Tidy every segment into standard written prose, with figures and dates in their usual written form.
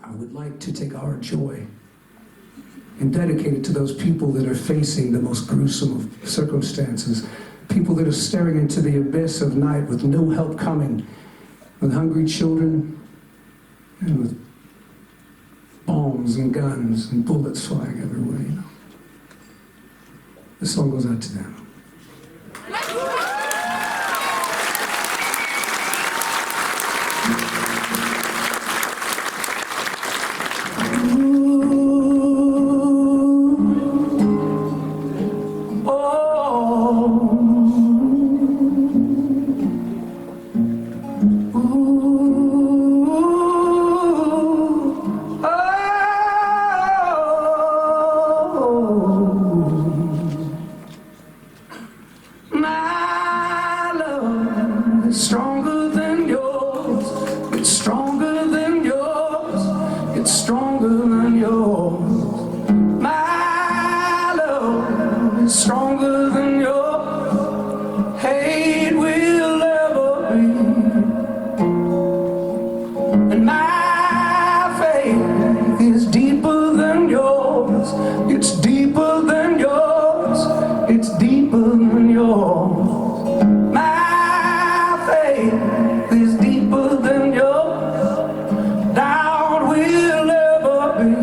I would like to take our joy and dedicate it to those people that are facing the most gruesome of circumstances, people that are staring into the abyss of night with no help coming, with hungry children and with bombs and guns and bullets flying everywhere, you know. This song goes out to them. Stronger than yours, it's stronger than yours, it's stronger than yours. My love is stronger than your hate will ever be. And my faith is deeper than yours, it's deeper than yours, it's deeper than yours. Is deeper than your doubt will ever be.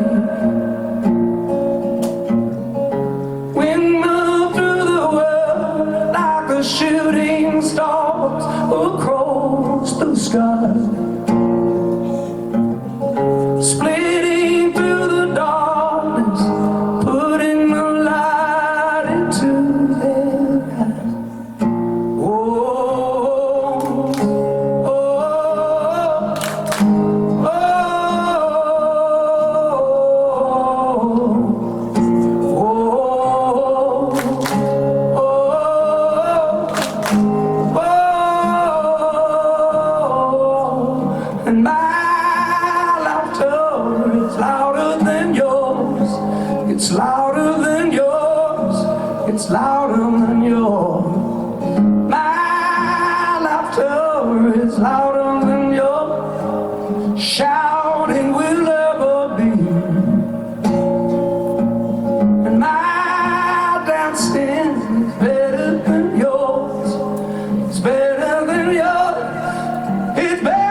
Windmill through the world like a shooting star across the sky, splitting through the darkness, putting the light into their eyes. And my laughter is louder than yours, it's louder than yours, it's louder than yours. My laughter is louder than yours, shouting will ever be. And my dancing is better than yours, it's better than yours, it's better.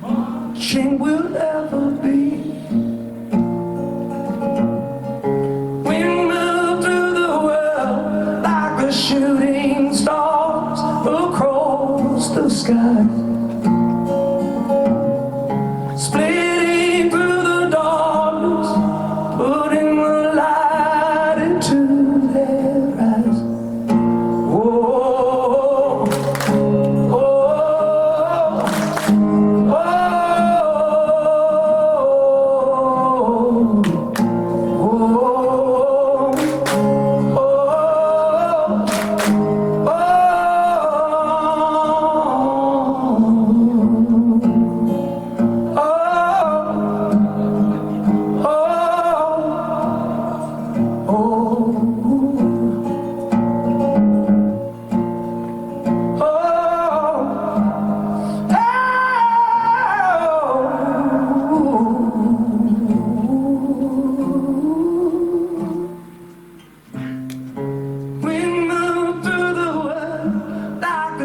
Marching will ever be. Windmill through the world like a shooting stars across the sky, splitting through the darkness, putting the light into their eyes.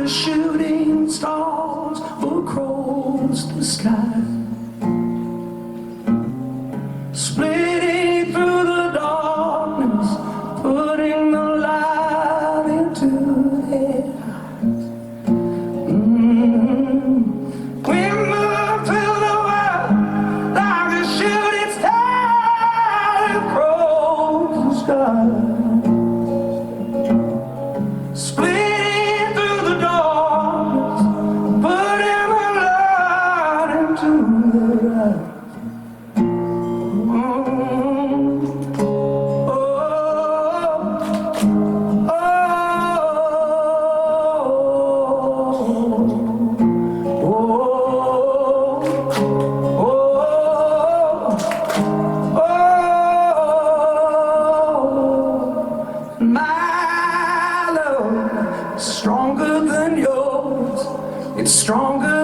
Shooting stars across the sky, splitting through the darkness, putting the light into their eyes. We move through the world like a shooting star across the sky. My love It's stronger